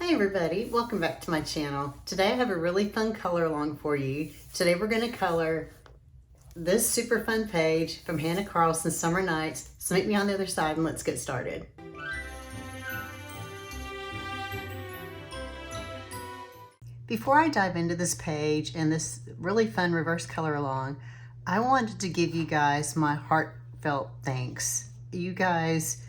Hi everybody, welcome back to my channel. Today I have a really fun color along for you. Today we're going to color this super fun page from Hanna Karlzon Summer Nights. So meet me on the other side and let's get started. Before I dive into this page and this really fun reverse color along, I wanted to give you guys my heartfelt thanks. You guys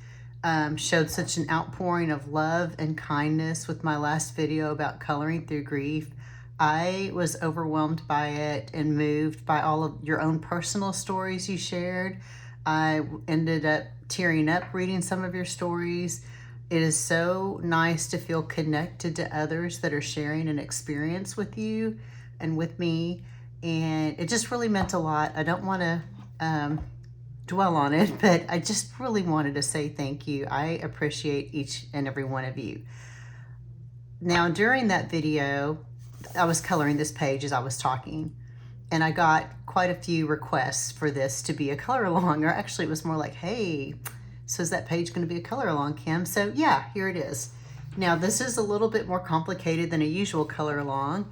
showed such an outpouring of love and kindness with my last video about coloring through grief. I was overwhelmed by it and moved by all of your own personal stories you shared. I ended up tearing up reading some of your stories. It is so nice to feel connected to others that are sharing an experience with you and with me. And it just really meant a lot. I don't want to dwell on it, but I just really wanted to say thank you. I appreciate each and every one of you. Now, during that video, I was coloring this page as I was talking, and I got quite a few requests for this to be a color along, or actually it was more like, hey, so is that page going to be a color along, Kim? So yeah, here it is. Now, this is a little bit more complicated than a usual color along,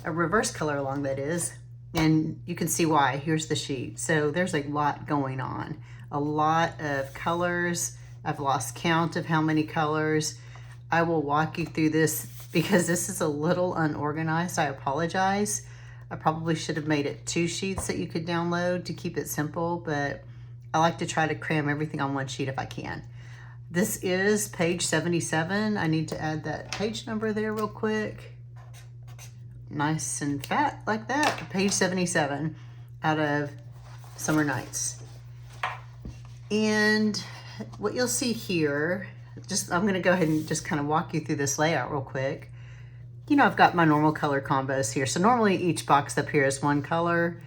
a reverse color along that is. And you can see why. Here's the sheet. So there's a lot going on. A lot of colors. I've lost count of how many colors. I will walk you through this because this is a little unorganized. I apologize. I probably should have made it 2 sheets that you could download to keep it simple, but I like to try to cram everything on 1 sheet if I can. This is page 77. I need to add that page number there real quick. Nice and fat like that. Page 77 out of Summer Nights. And what you'll see here, I'm going to go ahead and just kind of walk you through this layout real quick. You know, I've got my normal color combos here. So normally each box up here is 1 color.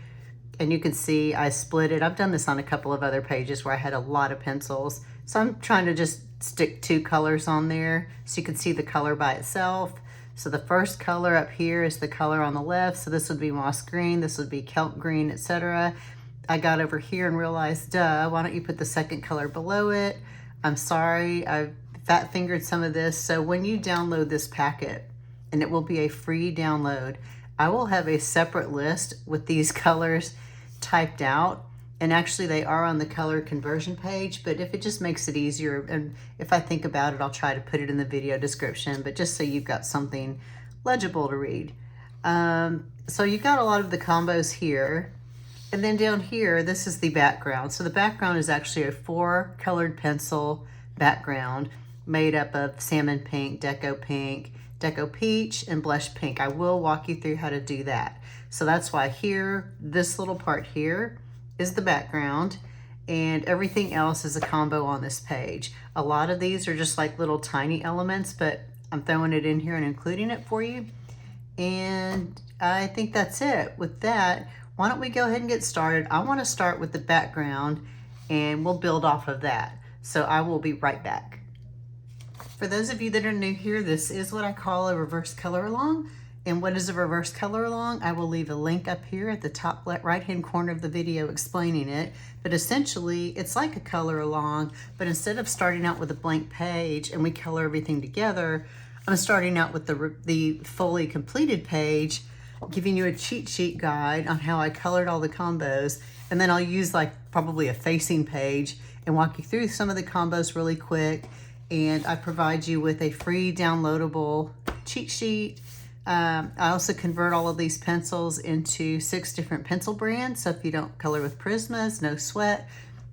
And you can see I split it. I've done this on a couple of other pages where I had a lot of pencils. So I'm trying to just stick 2 colors on there so you can see the color by itself. So the first color up here is the color on the left. So this would be moss green, this would be kelp green, etc. I got over here and realized, duh, why don't you put the second color below it? I'm sorry, I fat fingered some of this. So when you download this packet, and it will be a free download, I will have a separate list with these colors typed out. And actually they are on the color conversion page, but if it just makes it easier, and if I think about it, I'll try to put it in the video description, but just so you've got something legible to read. So you've got a lot of the combos here. And then down here, this is the background. So the background is actually a 4 colored pencil background made up of salmon pink, deco peach, and blush pink. I will walk you through how to do that. So that's why here, this little part here is the background, and everything else is a combo on this page. A lot of these are just like little tiny elements, but I'm throwing it in here and including it for you. And I think that's it. With that, why don't we go ahead and get started? I want to start with the background and we'll build off of that. So I will be right back. For those of you that are new here, this is what I call a reverse color along. And what is a reverse color along? I will leave a link up here at the top right-hand corner of the video explaining it. But essentially, it's like a color along, but instead of starting out with a blank page and we color everything together, I'm starting out with the fully completed page, giving you a cheat sheet guide on how I colored all the combos. And then I'll use like probably a facing page and walk you through some of the combos really quick. And I provide you with a free downloadable cheat sheet. I also convert all of these pencils into 6 different pencil brands. So if you don't color with Prismas, no sweat.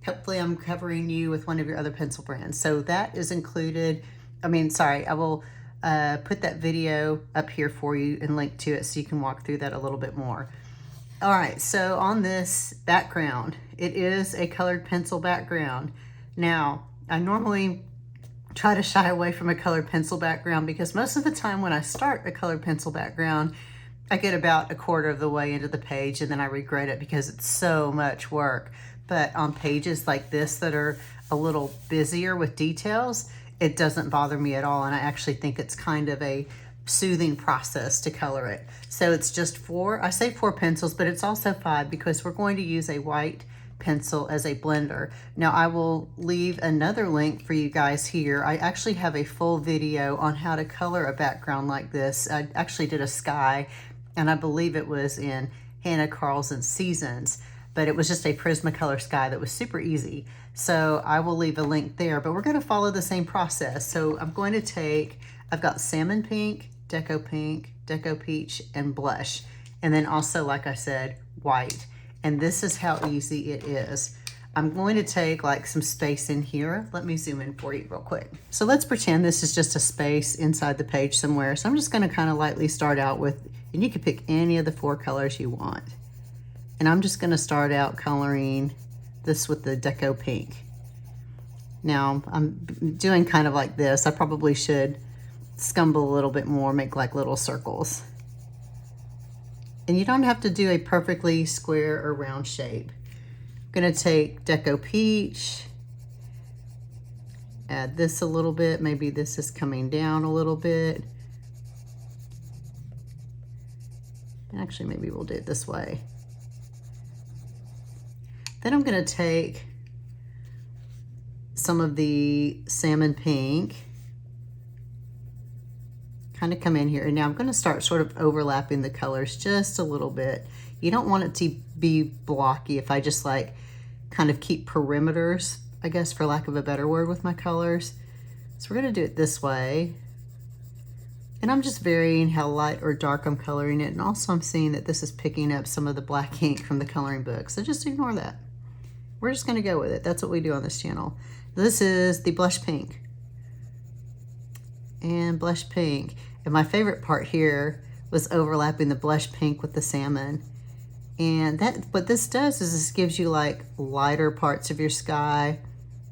Hopefully I'm covering you with one of your other pencil brands. So that is included. I will put that video up here for you and link to it so you can walk through that a little bit more. All right, so on this background, it is a colored pencil background. Now, I normally try to shy away from a colored pencil background because most of the time when I start a colored pencil background, I get about 1/4 of the way into the page and then I regret it because it's so much work. But on pages like this that are a little busier with details, it doesn't bother me at all. And I actually think it's kind of a soothing process to color it. So it's just 4, I say 4 pencils, but it's also 5 because we're going to use a white pencil as a blender. Now I will leave another link for you guys here. I actually have a full video on how to color a background like this. I actually did a sky, and I believe it was in Hanna Karlzon Seasons, but it was just a Prismacolor sky that was super easy. So I will leave a link there, but we're gonna follow the same process. So I'm going to take, I've got salmon pink, deco peach, and blush. And then also, like I said, white. And this is how easy it is. I'm going to take like some space in here. Let me zoom in for you real quick. So let's pretend this is just a space inside the page somewhere. So I'm just gonna kind of lightly start out with, and you can pick any of the 4 colors you want. And I'm just gonna start out coloring this with the deco pink. Now I'm doing kind of like this. I probably should scumble a little bit more, make like little circles. And you don't have to do a perfectly square or round shape. I'm gonna take deco peach, add this a little bit. Maybe this is coming down a little bit. Actually, maybe we'll do it this way. Then I'm gonna take some of the salmon pink, kind of come in here, and now I'm gonna start sort of overlapping the colors just a little bit. You don't want it to be blocky if I just like kind of keep perimeters, I guess, for lack of a better word, with my colors. So we're gonna do it this way. And I'm just varying how light or dark I'm coloring it. And also I'm seeing that this is picking up some of the black ink from the coloring book. So just ignore that. We're just gonna go with it. That's what we do on this channel. This is the blush pink. And blush pink. And my favorite part here was overlapping the blush pink with the salmon. And that, what this does is this gives you like lighter parts of your sky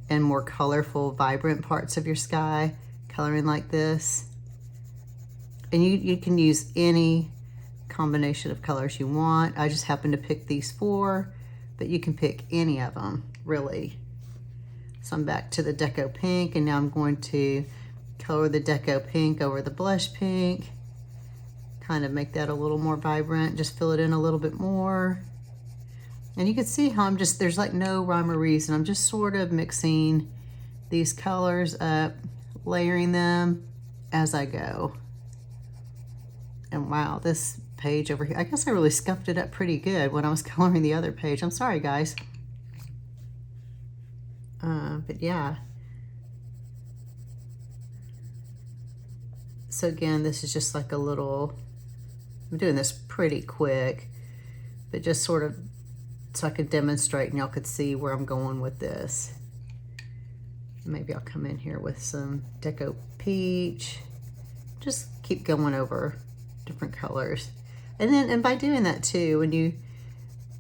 and more colorful, vibrant parts of your sky, coloring like this. And you can use any combination of colors you want. I just happen to pick these 4, but you can pick any of them, really. So I'm back to the deco pink, and now I'm going to color the deco pink over the blush pink, kind of make that a little more vibrant, just fill it in a little bit more. And you can see how I'm just, there's like no rhyme or reason. I'm just sort of mixing these colors up, layering them as I go. And wow, this page over here, I guess I really scuffed it up pretty good when I was coloring the other page. I'm sorry, guys. But yeah. So again, this is just like a little, I'm doing this pretty quick, but just sort of so I could demonstrate and y'all could see where I'm going with this. Maybe I'll come in here with some deco peach. Just keep going over different colors. And by doing that too, when you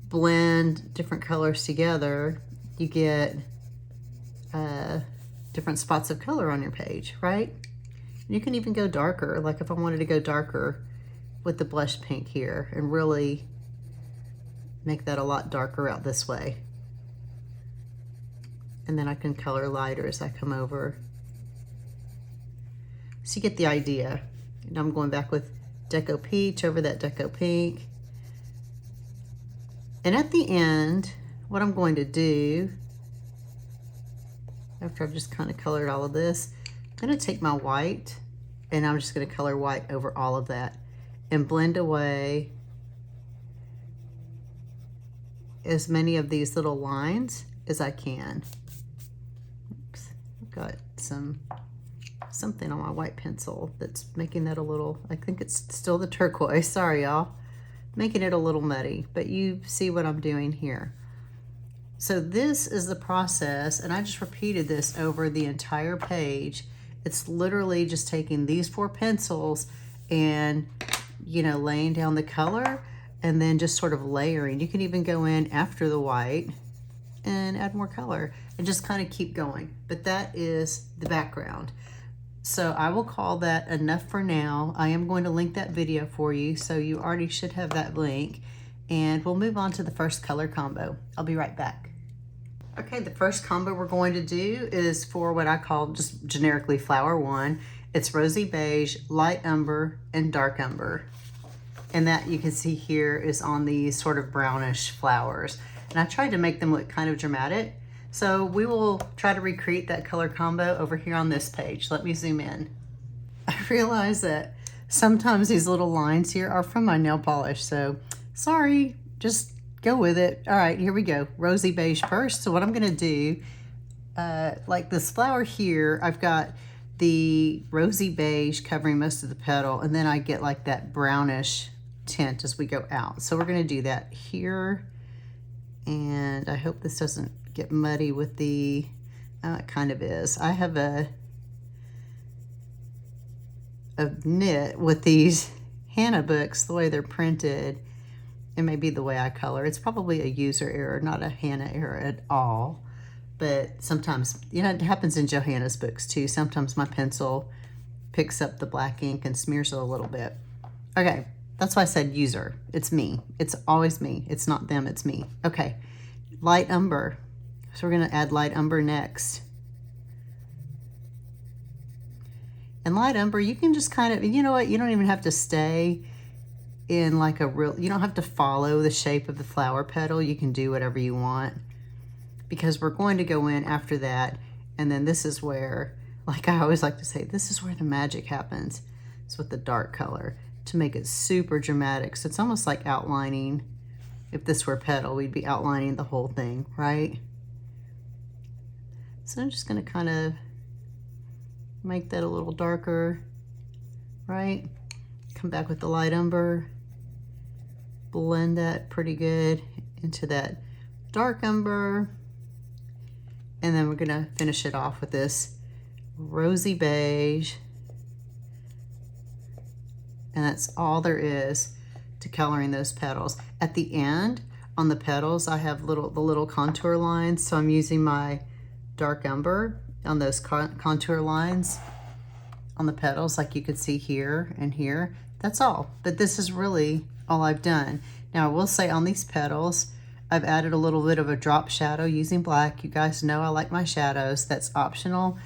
blend different colors together, you get different spots of color on your page, right? You can even go darker, like if I wanted to go darker with the blush pink here and really make that a lot darker out this way. And then I can color lighter as I come over. So you get the idea. And I'm going back with deco peach over that deco pink. And at the end, what I'm going to do, after I've just kind of colored all of this, I'm going to take my white and I'm just going to color white over all of that and blend away as many of these little lines as I can. Oops, I've got something on my white pencil that's making that a little, I think it's still the turquoise, sorry y'all, making it a little muddy, but you see what I'm doing here. So this is the process, and I just repeated this over the entire page. It's literally just taking these 4 pencils and, you know, laying down the color and then just sort of layering. You can even go in after the white and add more color and just kind of keep going. But that is the background. So I will call that enough for now. I am going to link that video for you, so you already should have that link. And we'll move on to the first color combo. I'll be right back. Okay, the first combo we're going to do is for what I call just generically flower 1. It's rosy beige, light umber, and dark umber. And that you can see here is on these sort of brownish flowers. And I tried to make them look kind of dramatic. So we will try to recreate that color combo over here on this page. Let me zoom in. I realize that sometimes these little lines here are from my nail polish, so sorry, just go with it. All right, here we go. Rosy beige first. So what I'm gonna do, like this flower here, I've got the rosy beige covering most of the petal, and then I get like that brownish tint as we go out. So we're gonna do that here, and I hope this doesn't get muddy with the, it kind of is. I have a knit with these Hanna books, the way they're printed. It may be the way I color. It's probably a user error, not a Hanna error at all. But sometimes, you know, it happens in Johanna's books too. Sometimes my pencil picks up the black ink and smears it a little bit. Okay, that's why I said user. It's me. It's always me. It's not them, it's me. Okay, light umber. So we're gonna add light umber next. And light umber, you can just kind of, you know what, you don't even have to stay in like a real, you don't have to follow the shape of the flower petal. You can do whatever you want, because we're going to go in after that. And then this is where, like I always like to say, this is where the magic happens. It's with the dark color to make it super dramatic. So it's almost like outlining. If this were petal, we'd be outlining the whole thing, right? So I'm just gonna kind of make that a little darker, right? Come back with the light umber, blend that pretty good into that dark umber, and then we're gonna finish it off with this rosy beige. And that's all there is to coloring those petals. At the end, on the petals, I have the little contour lines, so I'm using my dark umber on those contour lines on the petals, like you could see here and here. That's all, but this is really all I've done. Now I will say on these petals, I've added a little bit of a drop shadow using black. You guys know I like my shadows. That's optional,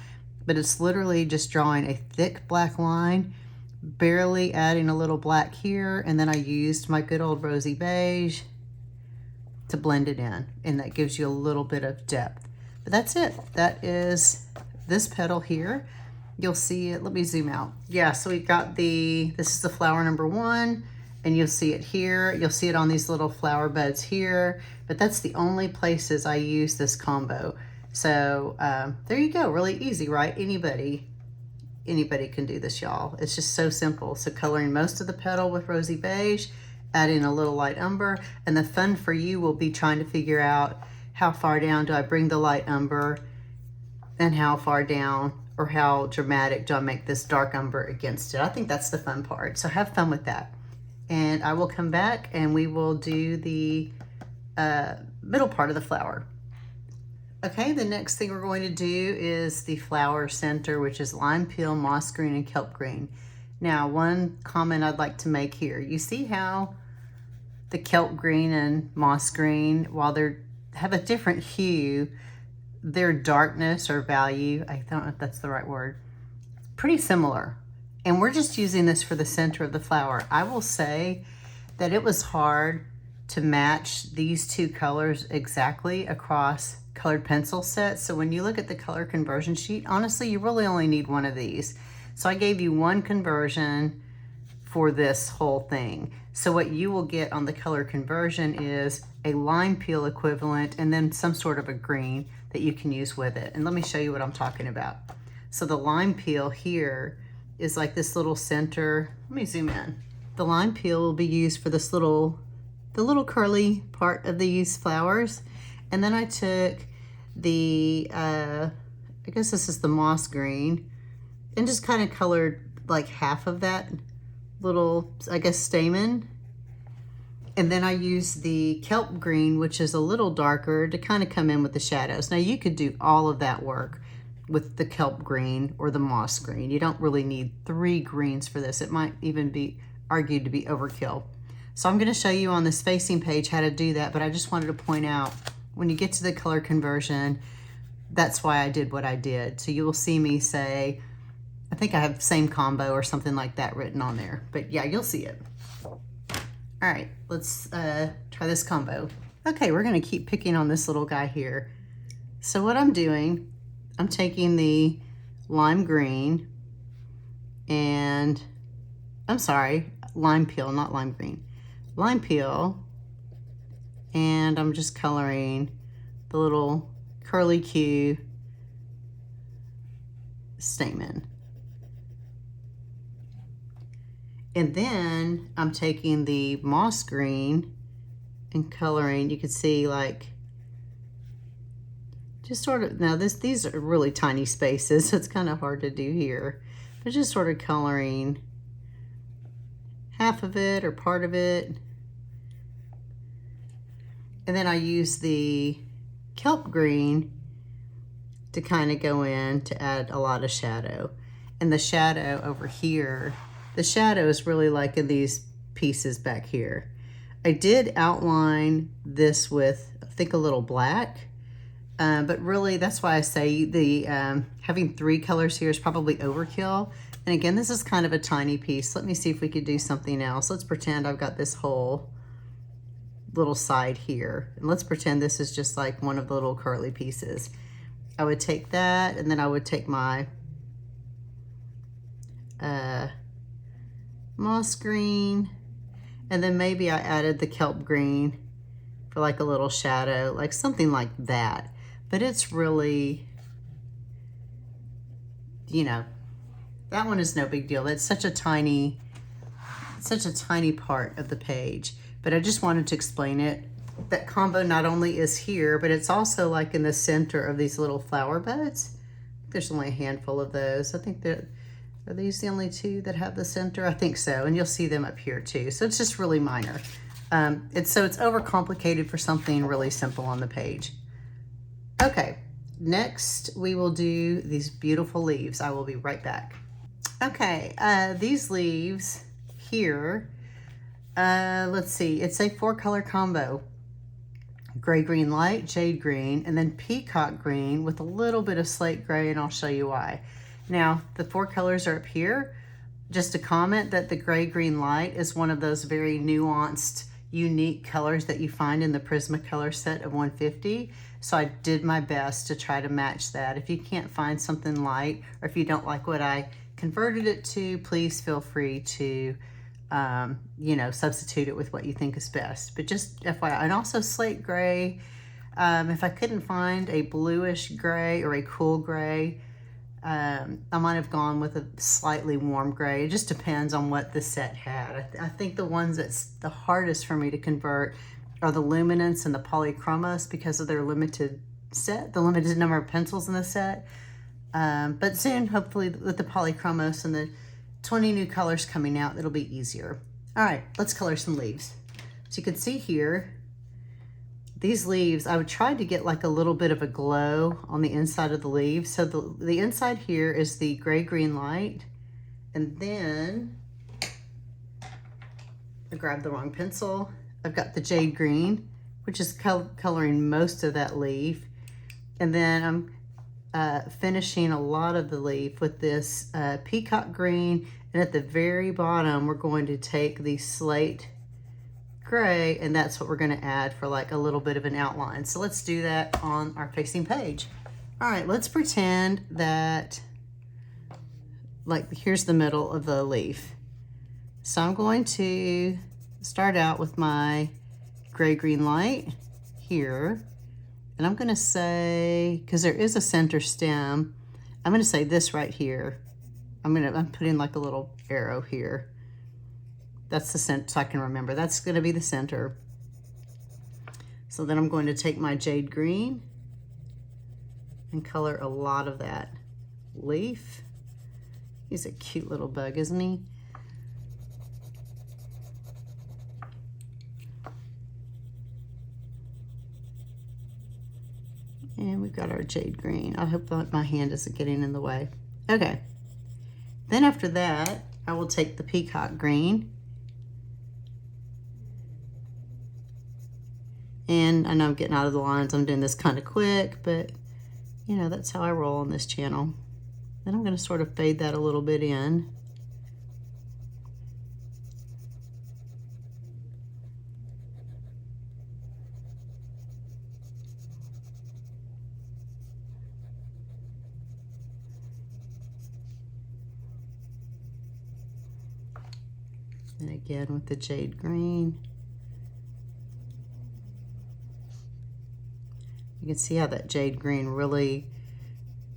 but it's literally just drawing a thick black line, barely adding a little black here, and then I used my good old rosy beige to blend it in, and that gives you a little bit of depth. But that's it. That is this petal here. You'll see it. Let me zoom out. Yeah, so we got this is the flower number 1, and you'll see it here. You'll see it on these little flower buds here, but that's the only places I use this combo. So there you go. Really easy, right? Anybody can do this, y'all. It's just so simple. So coloring most of the petal with rosy beige, adding a little light umber, and the fun for you will be trying to figure out how far down do I bring the light umber, and how far down or how dramatic do I make this dark umber against it. I think that's the fun part. So have fun with that. And I will come back and we will do the middle part of the flower. Okay, the next thing we're going to do is the flower center, which is lime peel, moss green, and kelp green. Now, one comment I'd like to make here. You see how the kelp green and moss green, while they have a different hue, their darkness or value, I don't know if that's the right word, pretty similar. And we're just using this for the center of the flower. I will say that it was hard to match these two colors exactly across colored pencil sets. So when you look at the color conversion sheet, honestly, you really only need one of these. So I gave you one conversion for this whole thing. So what you will get on the color conversion is a lime peel equivalent and then some sort of a green that you can use with it. And let me show you what I'm talking about. So the lime peel here is like this little center. Let me zoom in. The lime peel will be used for this the little curly part of these flowers. And then I took the, I guess this is the moss green, and just kind of colored like half of that little, I guess, stamen. And then I used the kelp green, which is a little darker, to kind of come in with the shadows. Now you could do all of that work with the kelp green or the moss green. You don't really need 3 greens for this. It might even be argued to be overkill. So I'm going to show you on this facing page how to do that, but I just wanted to point out when you get to the color conversion, that's why I did what I did. So you will see me say, I think I have same combo or something like that written on there, but yeah, you'll see it. All right, let's try this combo. Okay, we're gonna keep picking on this little guy here. So what I'm doing, I'm taking the lime green and, I'm sorry, lime peel, not lime green. Lime peel, and I'm just coloring the little curly Q stamen. And then I'm taking the moss green and coloring, you can see like, just sort of, now these are really tiny spaces, so it's kind of hard to do here, but just sort of coloring half of it or part of it. And then I use the kelp green to kind of go in to add a lot of shadow. And the shadow over here, the shadow is really like in these pieces back here. I did outline this with, I think, a little black, but really that's why I say the having 3 colors here is probably overkill. And again, this is kind of a tiny piece. Let me see if we could do something else. Let's pretend I've got this whole little side here. And let's pretend this is just like one of the little curly pieces. I would take that, and then I would take my moss green, and then maybe I added the kelp green for like a little shadow, like something like that. But it's really, you know, that one is no big deal. That's such a tiny part of the page. But I just wanted to explain it. That combo not only is here, but it's also like in the center of these little flower buds. There's only a handful of those. I think that, are these the only 2 that have the center? I think so, and you'll see them up here too. So it's just really minor. It's overcomplicated for something really simple on the page. Okay, next we will do these beautiful leaves. I will be right back. Okay, these leaves here, let's see, it's a 4-color combo. Gray, green, light, jade green, and then peacock green with a little bit of slate gray, and I'll show you why. Now, the 4 colors are up here. Just a comment that the gray, green, light is one of those very nuanced, unique colors that you find in the Prismacolor set of 150. So I did my best to try to match that. If you can't find something light, or if you don't like what I converted it to, please feel free to you know, substitute it with what you think is best. But just FYI, and also slate gray. If I couldn't find a bluish gray or a cool gray, I might have gone with a slightly warm gray. It just depends on what the set had. I think the ones that's the hardest for me to convert are the luminance and the polychromos because of their limited set, the limited number of pencils in the set. But soon, hopefully, with the polychromos and the 20 new colors coming out, it'll be easier. All right, let's color some leaves. So you can see here, these leaves, I would try to get like a little bit of a glow on the inside of the leaves. So the inside here is the gray, green, light. And then, I grabbed the wrong pencil. I've got the jade green, which is coloring most of that leaf. And then I'm finishing a lot of the leaf with this peacock green, and at the very bottom we're going to take the slate gray, and that's what we're going to add for like a little bit of an outline. So let's do that on our facing page. All right, let's pretend that like here's the middle of the leaf. So I'm going to start out with my gray, green, light here. And I'm going to say, because there is a center stem, I'm going to say this right here. I'm putting like a little arrow here. That's the center, so I can remember. That's going to be the center. So then I'm going to take my jade green and color a lot of that leaf. He's a cute little bug, isn't he? And we've got our jade green. I hope that my hand isn't getting in the way. Okay. Then after that, I will take the peacock green. And I know I'm getting out of the lines. I'm doing this kind of quick, but you know, that's how I roll on this channel. Then I'm going to sort of fade that a little bit in. And again with the jade green. You can see how that jade green really,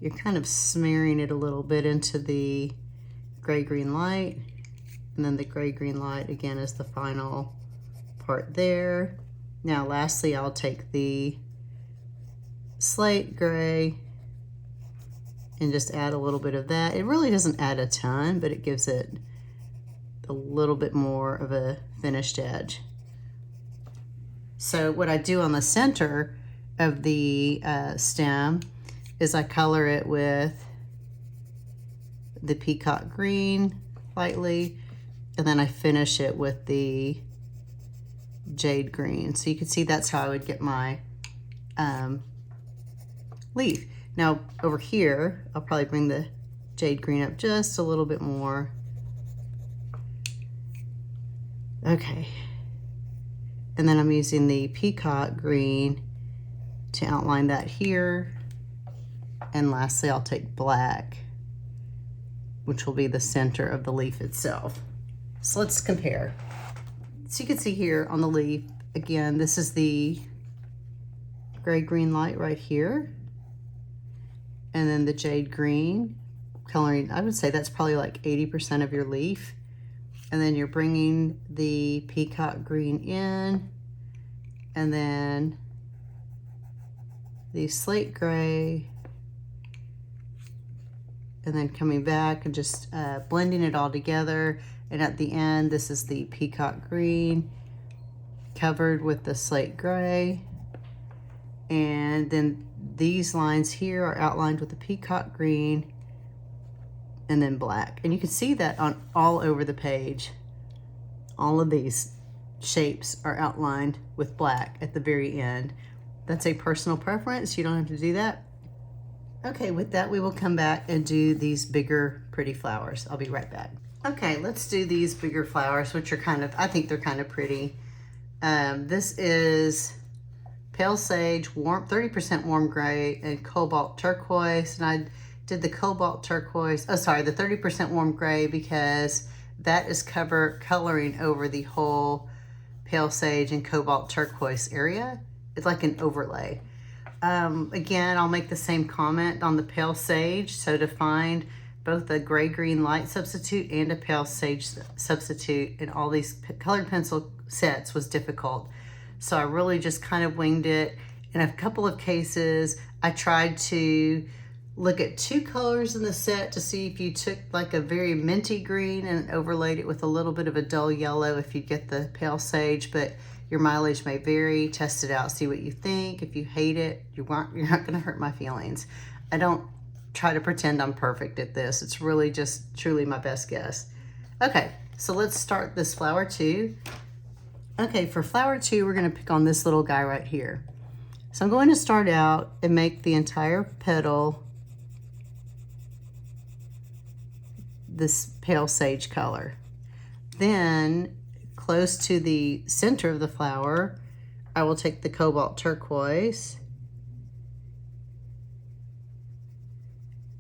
you're kind of smearing it a little bit into the gray-green light. And then the gray-green light again is the final part there. Now lastly, I'll take the slate gray and just add a little bit of that. It really doesn't add a ton, but it gives it a little bit more of a finished edge. So what I do on the center of the stem is I color it with the peacock green lightly, and then I finish it with the jade green. So you can see that's how I would get my leaf. Now over here, I'll probably bring the jade green up just a little bit more. Okay. And then I'm using the peacock green to outline that here. And lastly, I'll take black, which will be the center of the leaf itself. So let's compare. So you can see here on the leaf, again, this is the gray-green light right here. And then the jade green coloring, I would say that's probably like 80% of your leaf. And then you're bringing the peacock green in, and then the slate gray, and then coming back and just blending it all together. And at the end, this is the peacock green covered with the slate gray. And then these lines here are outlined with the peacock green and then black. And you can see that on all over the page. All of these shapes are outlined with black at the very end. That's a personal preference. You don't have to do that. Okay, with that, we will come back and do these bigger, pretty flowers. I'll be right back. Okay, let's do these bigger flowers, which are kind of, I think they're kind of pretty. This is pale sage, warm, 30% warm gray, and cobalt turquoise. And I did the cobalt turquoise, the 30% warm gray, because that is coloring over the whole pale sage and cobalt turquoise area. It's like an overlay. Again, I'll make the same comment on the pale sage. So to find both a gray-green light substitute and a pale sage substitute in all these colored pencil sets was difficult. So I really just kind of winged it. In a couple of cases, I tried to look at two colors in the set to see if you took like a very minty green and overlaid it with a little bit of a dull yellow if you get the pale sage, but your mileage may vary. Test it out, see what you think. If you hate it, you're not gonna hurt my feelings. I don't try to pretend I'm perfect at this. It's really just truly my best guess. Okay, so let's start this flower 2. Okay, for flower 2, we're gonna pick on this little guy right here. So I'm going to start out and make the entire petal this pale sage color. Then close to the center of the flower, I will take the cobalt turquoise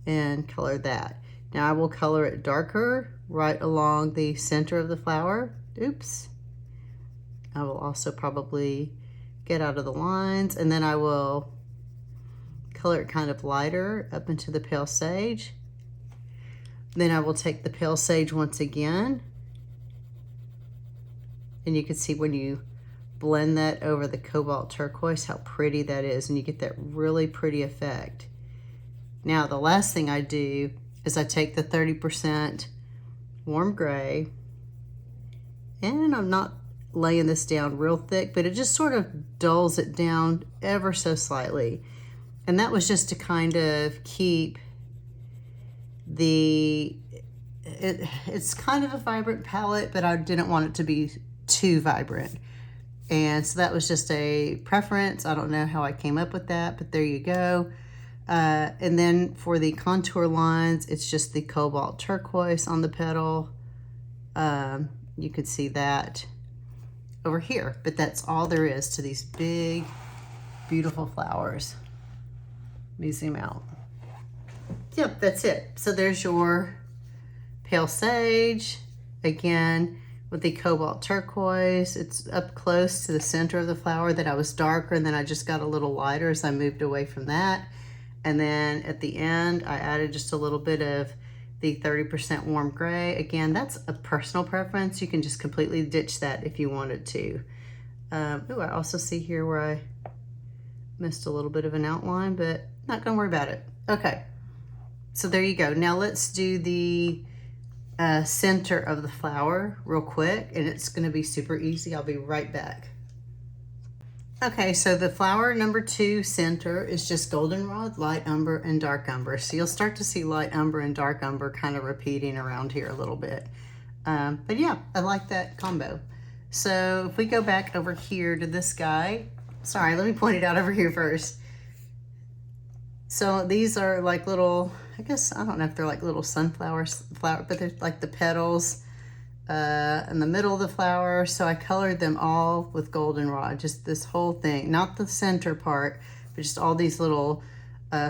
and color that. Now I will color it darker right along the center of the flower. Oops. I will also probably get out of the lines, and then I will color it kind of lighter up into the pale sage. Then I will take the pale sage once again, and you can see when you blend that over the cobalt turquoise how pretty that is, and you get that really pretty effect. Now the last thing I do is I take the 30% warm gray, and I'm not laying this down real thick, but it just sort of dulls it down ever so slightly. And that was just to kind of keep it's kind of a vibrant palette, but I didn't want it to be too vibrant. And so that was just a preference. I don't know how I came up with that, but there you go. And then for the contour lines, it's just the cobalt turquoise on the petal. You could see that over here, but that's all there is to these big, beautiful flowers. Let me zoom out. Yep, that's it. So there's your pale sage, again, with the cobalt turquoise. It's up close to the center of the flower that I was darker, and then I just got a little lighter as I moved away from that. And then at the end, I added just a little bit of the 30% warm gray. Again, that's a personal preference. You can just completely ditch that if you wanted to. Ooh, I also see here where I missed a little bit of an outline, but not gonna worry about it. Okay, so there you go. Now let's do the center of the flower real quick, and it's gonna be super easy. I'll be right back. Okay, so the flower number 2 center is just goldenrod, light umber, and dark umber. So you'll start to see light umber and dark umber kind of repeating around here a little bit. But yeah, I like that combo. So if we go back over here to this guy, sorry, let me point it out over here first. So these are like little, I guess, I don't know if they're like little sunflowers, but they're like the petals in the middle of the flower. So I colored them all with goldenrod, just this whole thing, not the center part, but just all these little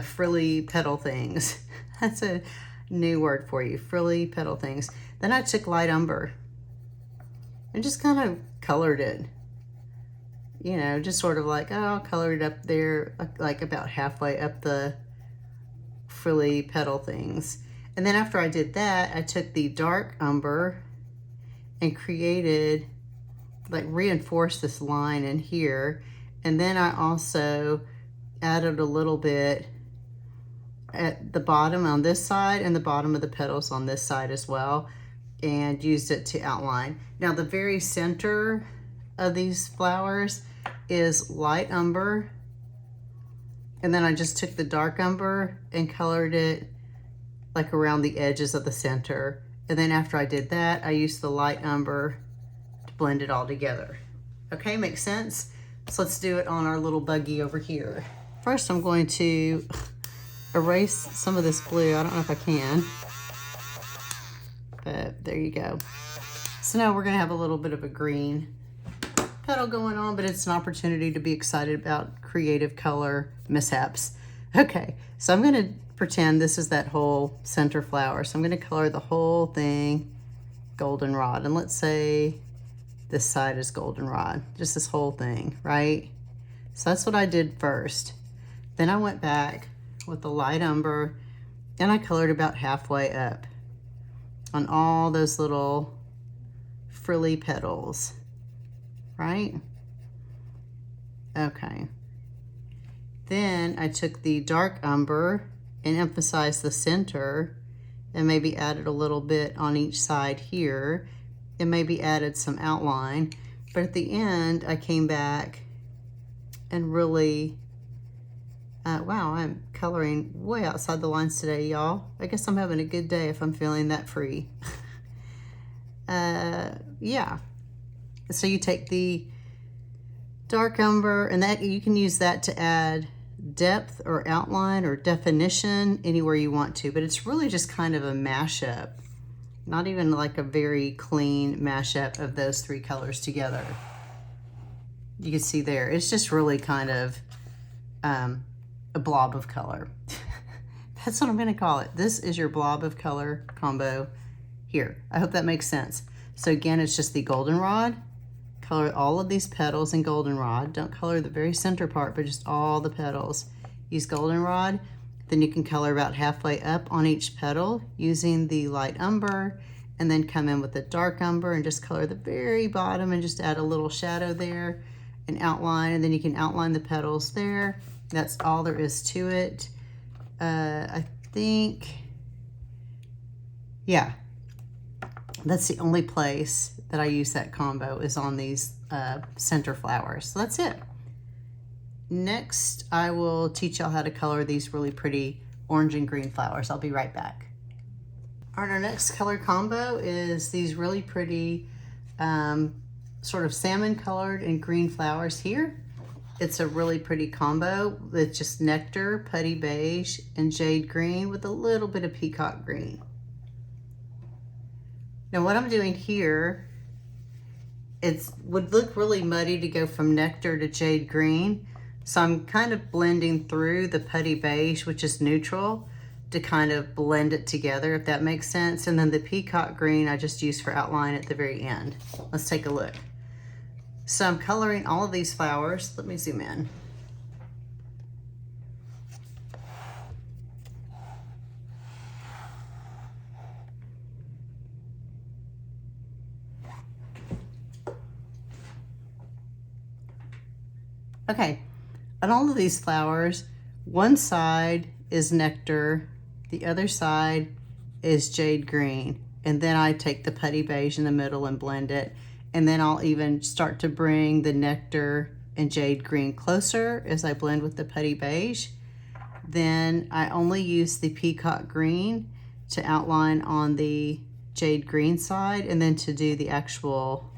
frilly petal things. That's a new word for you, frilly petal things. Then I took light umber and just kind of colored it. You know, just sort of like, oh, I'll color it up there, like about halfway up the frilly petal things. And then after I did that, I took the dark umber and created, like reinforced this line in here. And then I also added a little bit at the bottom on this side and the bottom of the petals on this side as well, and used it to outline. Now the very center of these flowers is light umber, and then I just took the dark umber and colored it like around the edges of the center. And then after I did that, I used the light umber to blend it all together. Okay, makes sense? So let's do it on our little buggy over here. First, I'm going to erase some of this blue. I don't know if I can, but there you go. So now we're gonna have a little bit of a green petal going on, but it's an opportunity to be excited about creative color mishaps. Okay, so I'm gonna pretend this is that whole center flower. So I'm gonna color the whole thing goldenrod, and let's say this side is goldenrod, just this whole thing, right? So that's what I did first. Then I went back with the light umber and I colored about halfway up on all those little frilly petals, right? Okay. Then I took the dark umber and emphasized the center and maybe added a little bit on each side here and maybe added some outline. But at the end, I came back and really, wow, I'm coloring way outside the lines today, y'all. I guess I'm having a good day if I'm feeling that free. Yeah. So you take the dark umber, and that you can use that to add depth or outline or definition anywhere you want to, but it's really just kind of a mashup, not even like a very clean mashup of those three colors together. You can see there, it's just really kind of a blob of color. That's what I'm gonna call it. This is your blob of color combo here. I hope that makes sense. So again, it's just the goldenrod. Color all of these petals in goldenrod. Don't color the very center part, but just all the petals. Use goldenrod. Then you can color about halfway up on each petal using the light umber, and then come in with the dark umber and just color the very bottom and just add a little shadow there and outline, and then you can outline the petals there. That's all there is to it. I think, yeah, that's the only place that I use that combo is on these center flowers. So that's it. Next, I will teach y'all how to color these really pretty orange and green flowers. I'll be right back. All right, our next color combo is these really pretty sort of salmon colored and green flowers here. It's a really pretty combo with just nectar, putty beige, and jade green with a little bit of peacock green. Now what I'm doing here, it would look really muddy to go from nectar to jade green. So I'm kind of blending through the putty beige, which is neutral, to kind of blend it together, if that makes sense. And then the peacock green I just used for outline at the very end. Let's take a look. So I'm coloring all of these flowers. Let me zoom in. Okay, on all of these flowers, one side is nectar, the other side is jade green, and then I take the putty beige in the middle and blend it, and then I'll even start to bring the nectar and jade green closer as I blend with the putty beige. Then I only use the peacock green to outline on the jade green side, and then to do the actual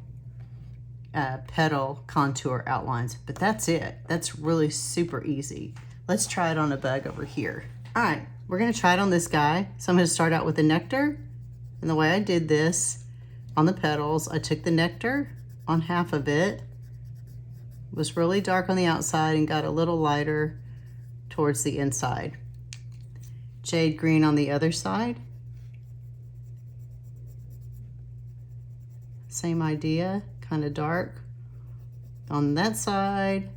petal contour outlines. But that's it. That's really super easy. Let's try it on a bug over here. All right, we're gonna try it on this guy. So I'm gonna start out with the nectar. And the way I did this on the petals, I took the nectar on half of it, it was really dark on the outside and got a little lighter towards the inside. Jade green on the other side. Same idea, kind of dark on that side,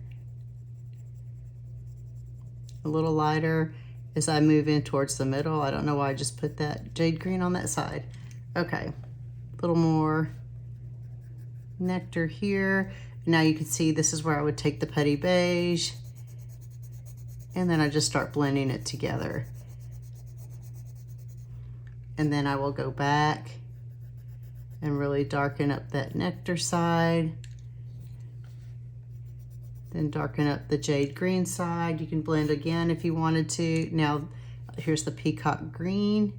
a little lighter as I move in towards the middle. I don't know why I just put that jade green on that side. Okay, a little more nectar here. Now you can see this is where I would take the putty beige, and then I just start blending it together. And then I will go back and really darken up that nectar side. Then darken up the jade green side. You can blend again if you wanted to. Now, here's the peacock green.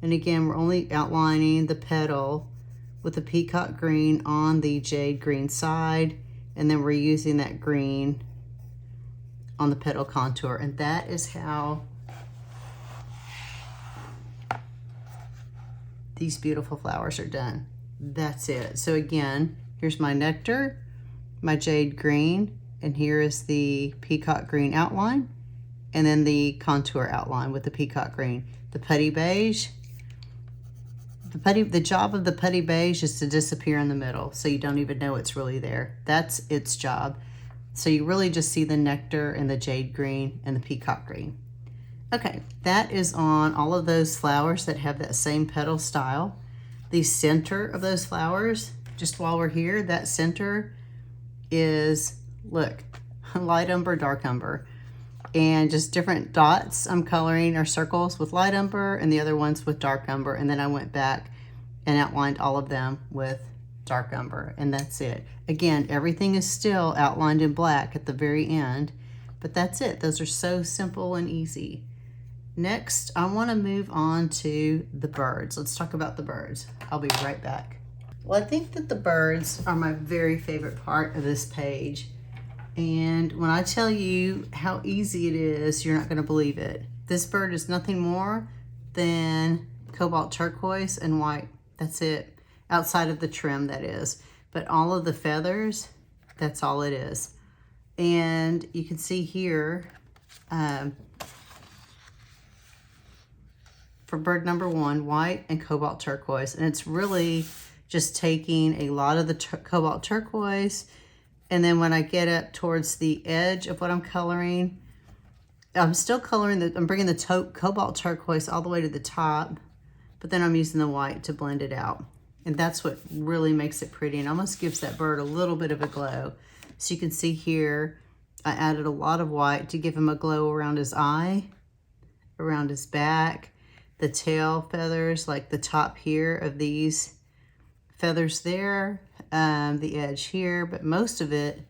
And again, we're only outlining the petal with the peacock green on the jade green side. And then we're using that green on the petal contour. And that is how these beautiful flowers are done. That's it. So again, here's my nectar, my jade green, and here is the peacock green outline, and then the contour outline with the peacock green. The putty beige, the job of the putty beige is to disappear in the middle so you don't even know it's really there. That's its job. So you really just see the nectar and the jade green and the peacock green. Okay, that is on all of those flowers that have that same petal style. The center of those flowers, just while we're here, that center is, look, light umber, dark umber, and just different dots I'm coloring or circles with light umber and the other ones with dark umber. And then I went back and outlined all of them with dark umber, and that's it. Again, everything is still outlined in black at the very end, but that's it. Those are so simple and easy. Next, I want to move on to the birds. Let's talk about the birds. I'll be right back. Well, I think that the birds are my very favorite part of this page. And when I tell you how easy it is, you're not going to believe it. This bird is nothing more than cobalt turquoise and white. That's it. Outside of the trim, that is. But all of the feathers, that's all it is. And you can see here, for bird number one, white and cobalt turquoise. And it's really just taking a lot of the cobalt turquoise, and then when I get up towards the edge of what I'm coloring, I'm still coloring, I'm bringing the cobalt turquoise all the way to the top, but then I'm using the white to blend it out. And that's what really makes it pretty and almost gives that bird a little bit of a glow. So you can see here, I added a lot of white to give him a glow around his eye, around his back, the tail feathers, like the top here of these feathers there, the edge here, but most of it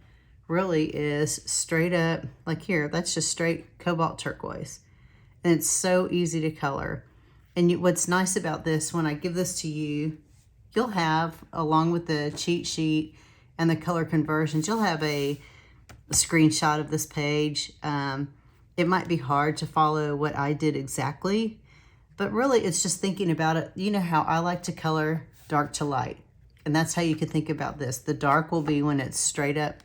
really is straight up, like here, that's just straight cobalt turquoise. And it's so easy to color. And what's nice about this, when I give this to you, you'll have, along with the cheat sheet and the color conversions, you'll have a screenshot of this page. It might be hard to follow what I did exactly, but really it's just thinking about it. You know how I like to color dark to light, and that's how you can think about this. The dark will be when it's straight up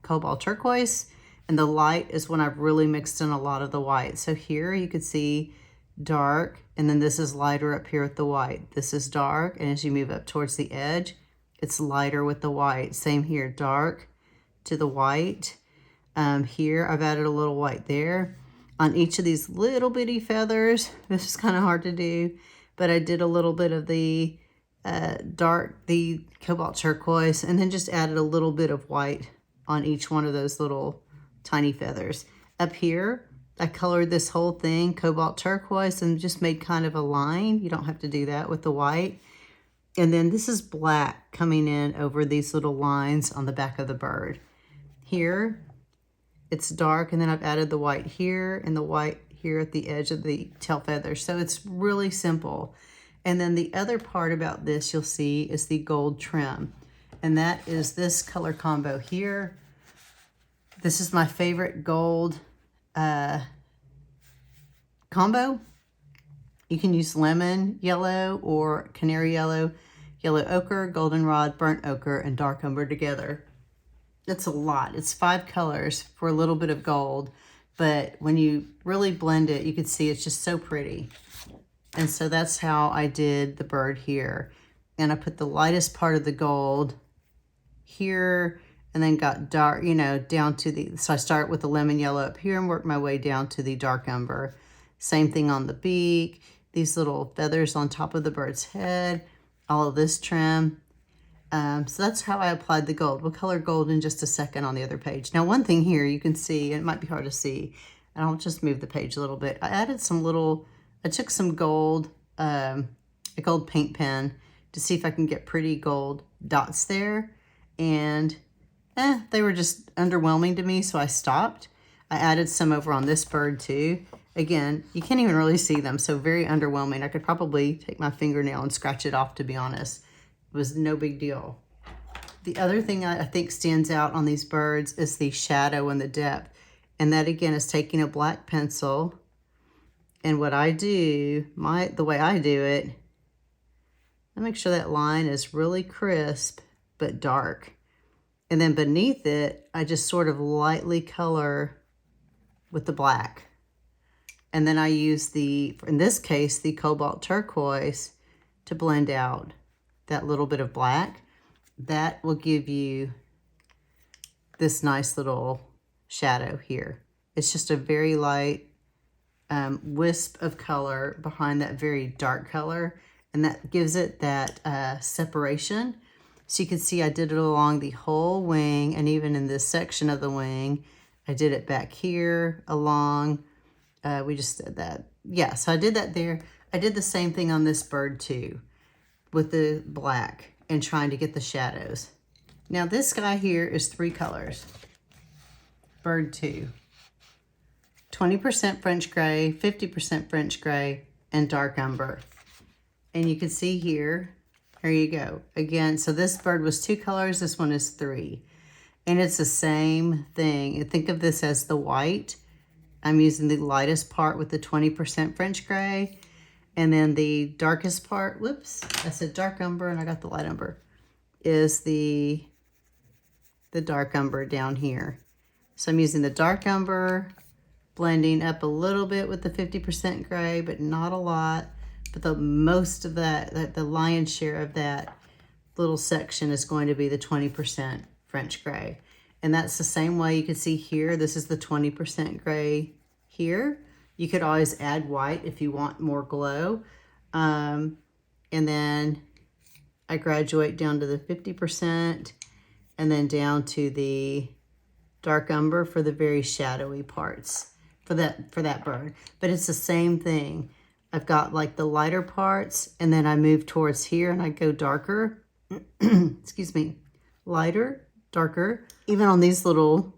cobalt turquoise, and the light is when I've really mixed in a lot of the white. So here you can see dark, and then this is lighter up here with the white. This is dark, and as you move up towards the edge, it's lighter with the white. Same here, dark to the white. Here, I've added a little white there. On each of these little bitty feathers, this is kind of hard to do, but I did a little bit of the the cobalt turquoise, and then just added a little bit of white on each one of those little tiny feathers. Up here, I colored this whole thing cobalt turquoise and just made kind of a line. You don't have to do that with the white. And then this is black coming in over these little lines on the back of the bird. Here, it's dark, and then I've added the white here and the white here at the edge of the tail feathers. So it's really simple. And then the other part about this you'll see is the gold trim. And that is this color combo here. This is my favorite gold combo. You can use lemon yellow or canary yellow, yellow ochre, goldenrod, burnt ochre, and dark umber together. It's a lot. It's 5 colors for a little bit of gold. But when you really blend it, you can see it's just so pretty. And so that's how I did the bird here. And I put the lightest part of the gold here and then got dark, you know, down to the, so I start with the lemon yellow up here and work my way down to the dark umber. Same thing on the beak, these little feathers on top of the bird's head, all of this trim. So that's how I applied the gold. We'll color gold in just a second on the other page. Now, one thing here you can see, and it might be hard to see, and I'll just move the page a little bit. I added some little, I took some gold, a gold paint pen to see if I can get pretty gold dots there. And they were just underwhelming to me, so I stopped. I added some over on this bird too. Again, you can't even really see them, so very underwhelming. I could probably take my fingernail and scratch it off, to be honest. It was no big deal. The other thing I think stands out on these birds is the shadow and the depth. And that again is taking a black pencil, and what I do, the way I do it, I make sure that line is really crisp but dark. And then beneath it, I just sort of lightly color with the black. And then I use the, in this case, the cobalt turquoise to blend out that little bit of black. That will give you this nice little shadow here. It's just a very light wisp of color behind that very dark color, and that gives it that separation. So you can see I did it along the whole wing, and even in this section of the wing, I did it back here along. We just did that. Yeah, so I did that there. I did the same thing on this bird too, with the black and trying to get the shadows. Now this guy here is 3 colors. Bird 2. 20% French gray, 50% French gray, and dark umber. And you can see here, there you go. Again, so this bird was 2 colors, this one is 3. And it's the same thing. And think of this as the white. I'm using the lightest part with the 20% French gray. And then the darkest part, whoops, I said dark umber and I got the light umber, is the dark umber down here. So I'm using the dark umber, blending up a little bit with the 50% gray, but not a lot. But the most of that, the lion's share of that little section is going to be the 20% French gray. And that's the same way you can see here. This is the 20% gray here. You could always add white if you want more glow. And then I graduate down to the 50% and then down to the dark umber for the very shadowy parts for that bird. But it's the same thing. I've got like the lighter parts, and then I move towards here and I go darker. Excuse me. Lighter, darker. Even on these little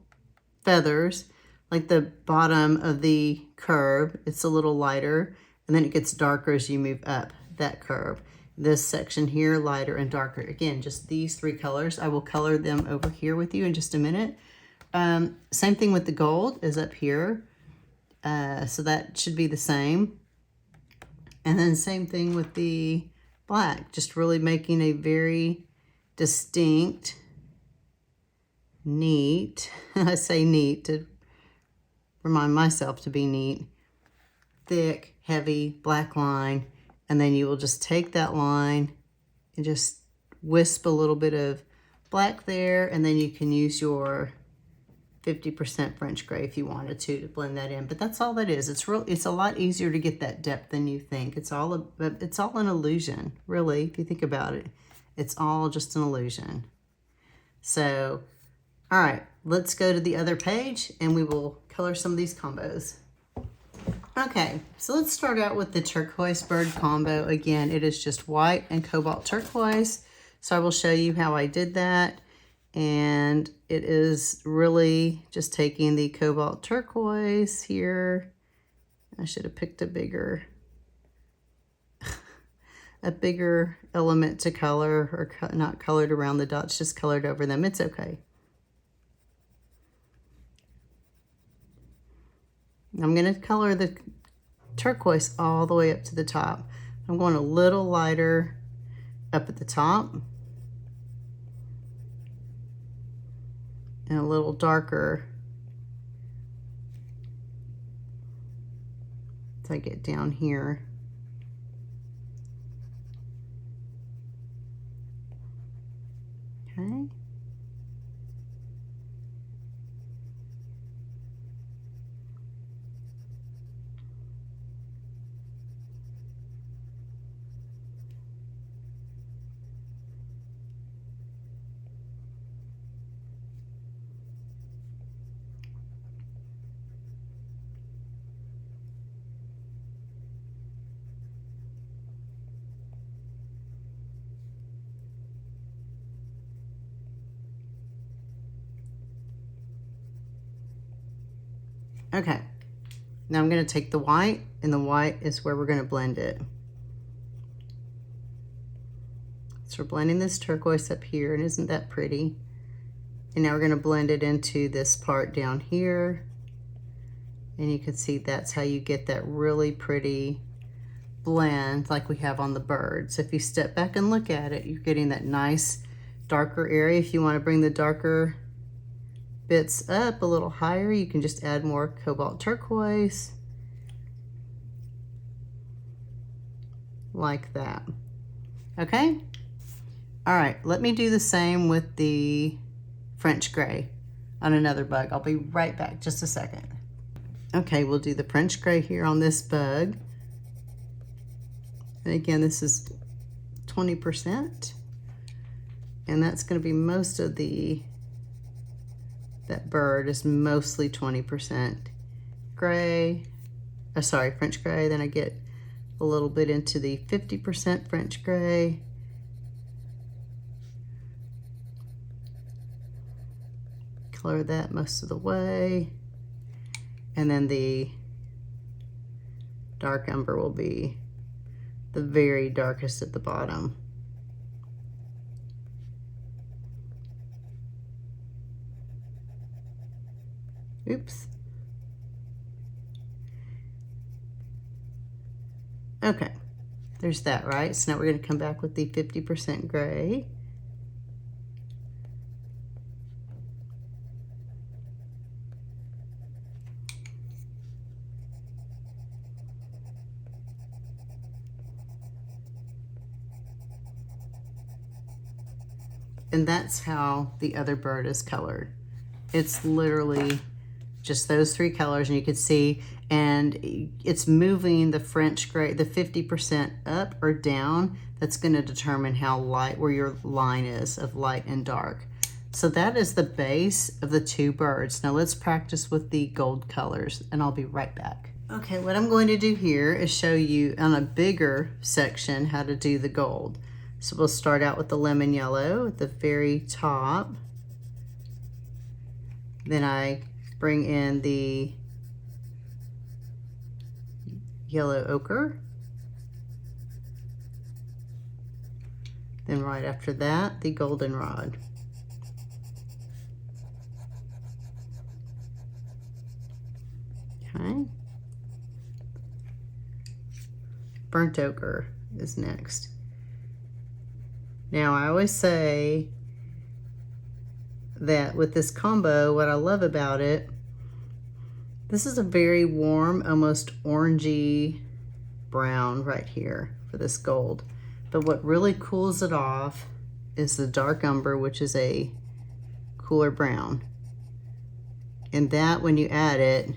feathers, like the bottom of the curve, it's a little lighter, and then it gets darker as you move up that curve. This section here, lighter and darker. Again, just these 3 colors. I will color them over here with you in just a minute. Same thing with the gold is up here. So that should be the same. And then same thing with the black, just really making a very distinct, neat, I say neat to remind myself to be neat, thick, heavy black line, and then you will just take that line and just wisp a little bit of black there, and then you can use your 50% French gray if you wanted to blend that in. But that's all that is. It's a lot easier to get that depth than you think. It's all an illusion, really, if you think about it. It's all just an illusion. So, all right, let's go to the other page and we will color some of these combos. Okay, so let's start out with the turquoise bird combo. Again, it is just white and cobalt turquoise. So I will show you how I did that. And it is really just taking the cobalt turquoise here. I should have picked a bigger element to color, or not colored around the dots, just colored over them. It's okay. I'm going to color the turquoise all the way up to the top. I'm going a little lighter up at the top and a little darker as I get down here. Okay. Okay, now I'm going to take the white, and the white is where we're going to blend it. So we're blending this turquoise up here, and isn't that pretty? And now we're going to blend it into this part down here. And you can see that's how you get that really pretty blend like we have on the bird. So if you step back and look at it, you're getting that nice darker area. If you want to bring the darker bits up a little higher, you can just add more cobalt turquoise like that. Okay, all right, let me do the same with the French gray on another bug. I'll be right back, just a second. Okay, we'll do the French gray here on this bug, and again, this is 20%, and that's going to be most of that bird is mostly 20% gray, French gray. Then I get a little bit into the 50% French gray. Color that most of the way. And then the dark umber will be the very darkest at the bottom. Oops. Okay, there's that, right? So now we're going to come back with the 50% gray. And that's how the other bird is colored. It's literally just those three colors, and you can see, and it's moving the French gray, the 50% up or down. That's going to determine how light, where your line is of light and dark. So that is the base of the two birds. Now let's practice with the gold colors, and I'll be right back. Okay, what I'm going to do here is show you on a bigger section how to do the gold. So we'll start out with the lemon yellow at the very top. Then I bring in the yellow ochre. Then right after that, the goldenrod. Okay. Burnt ochre is next. Now I always say that with this combo, what I love about it This is a very warm, almost orangey brown right here for this gold. But what really cools it off is the dark umber, which is a cooler brown. And that, when you add it,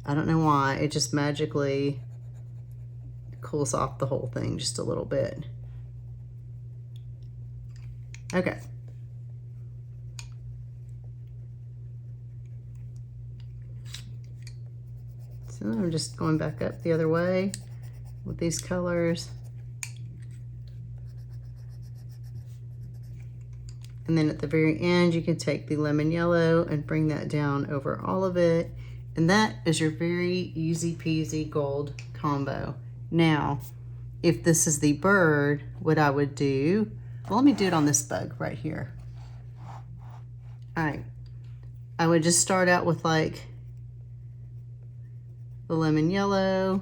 I don't know why, it just magically cools off the whole thing just a little bit. Okay. So I'm just going back up the other way with these colors. And then at the very end, you can take the lemon yellow and bring that down over all of it. And that is your very easy peasy gold combo. Now, if this is the bird, what I would do, well, let me do it on this bug right here. All right, I would just start out with like the lemon yellow.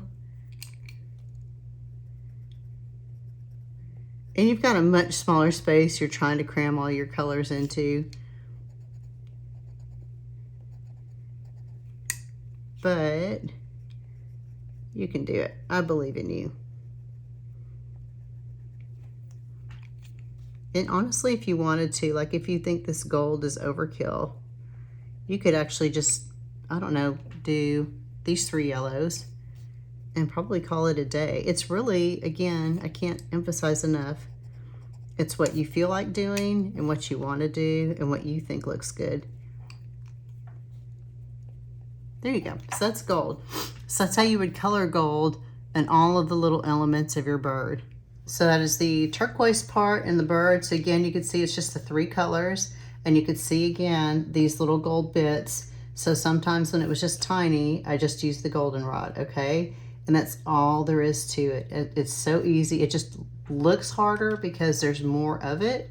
And you've got a much smaller space you're trying to cram all your colors into. But you can do it. I believe in you. And honestly, if you wanted to, like if you think this gold is overkill, you could actually just, I don't know, do these 3 yellows and probably call it a day. It's really, again, I can't emphasize enough, it's what you feel like doing and what you want to do and what you think looks good. There you go. So that's gold. So that's how you would color gold and all of the little elements of your bird. So that is the turquoise part in the bird. So again, you can see it's just the 3 colors, and you could see again these little gold bits. So sometimes when it was just tiny, I just used the goldenrod, okay? And that's all there is to it. It's so easy. It just looks harder because there's more of it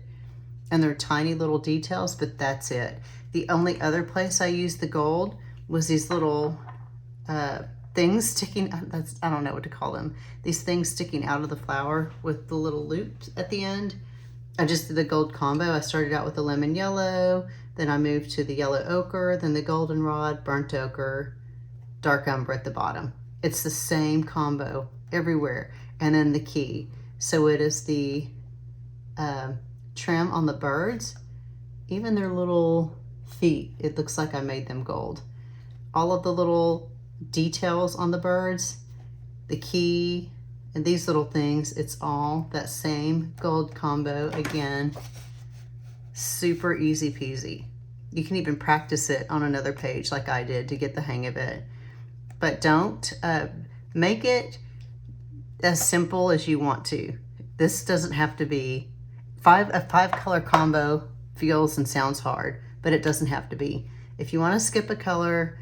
and they're tiny little details, but that's it. The only other place I used the gold was these little things sticking, I don't know what to call them. These things sticking out of the flower with the little loops at the end. I just did the gold combo. I started out with the lemon yellow, then I moved to the yellow ochre, then the goldenrod, burnt ochre, dark umber at the bottom. It's the same combo everywhere. And then the key. So it is the trim on the birds, even their little feet. It looks like I made them gold. All of the little details on the birds, the key, and these little things, it's all that same gold combo again. Super easy peasy. You can even practice it on another page like I did to get the hang of it. But don't make it as simple as you want to. This doesn't have to be a 5 color combo. Feels and sounds hard, but it doesn't have to be. If you want to skip a color,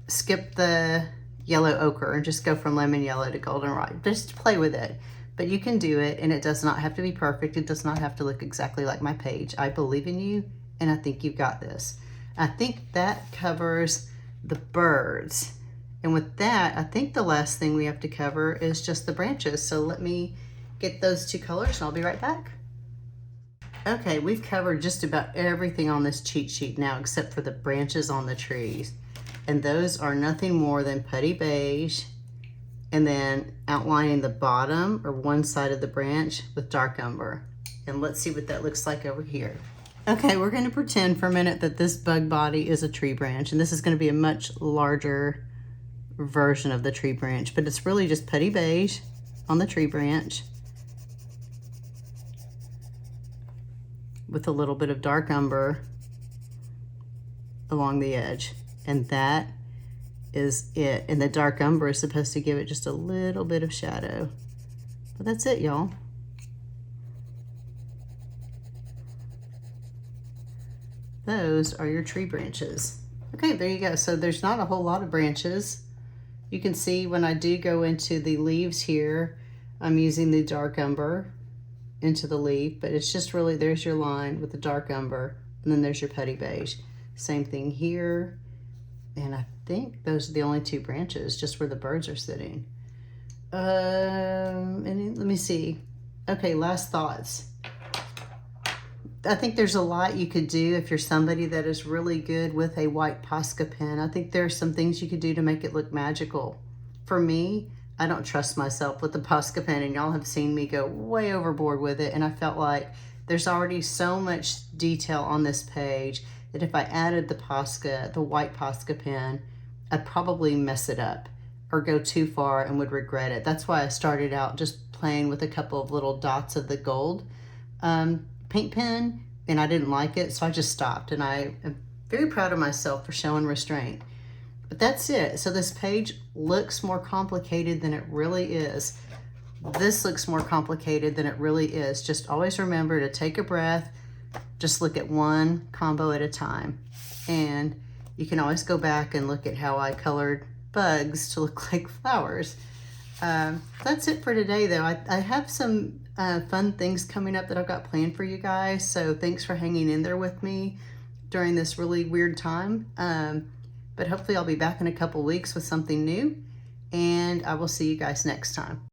skip the yellow ochre and just go from lemon yellow to goldenrod. Just play with it. But you can do it, and it does not have to be perfect. It does not have to look exactly like my page. I believe in you, and I think you've got this. I think that covers the birds. And with that, I think the last thing we have to cover is just the branches. So let me get those 2 colors, and I'll be right back. Okay, we've covered just about everything on this cheat sheet now, except for the branches on the trees. And those are nothing more than putty beige, and then outlining the bottom or one side of the branch with dark umber. And let's see what that looks like over here. Okay, we're gonna pretend for a minute that this bug body is a tree branch, and this is gonna be a much larger version of the tree branch, but it's really just putty beige on the tree branch with a little bit of dark umber along the edge. And that is it. And the dark umber is supposed to give it just a little bit of shadow. But that's it, y'all. Those are your tree branches. Okay, there you go. So there's not a whole lot of branches. You can see when I do go into the leaves here, I'm using the dark umber into the leaf, but it's just really, there's your line with the dark umber, and then there's your putty beige. Same thing here. And I think those are the only 2 branches, just where the birds are sitting. And let me see. Okay, last thoughts. I think there's a lot you could do if you're somebody that is really good with a white Posca pen. I think there's some things you could do to make it look magical. For me, I don't trust myself with the Posca pen, and y'all have seen me go way overboard with it, and I felt like there's already so much detail on this page that if I added the white Posca pen, I'd probably mess it up or go too far and would regret it. That's why I started out just playing with a couple of little dots of the gold paint pen, and I didn't like it, so I just stopped, and I am very proud of myself for showing restraint. But that's it. So this page looks more complicated than it really is. This looks more complicated than it really is. Just always remember to take a breath, just look at one combo at a time. And you can always go back and look at how I colored bugs to look like flowers. That's it for today, though. I have some fun things coming up that I've got planned for you guys, so thanks for hanging in there with me during this really weird time. But hopefully I'll be back in a couple weeks with something new, and I will see you guys next time.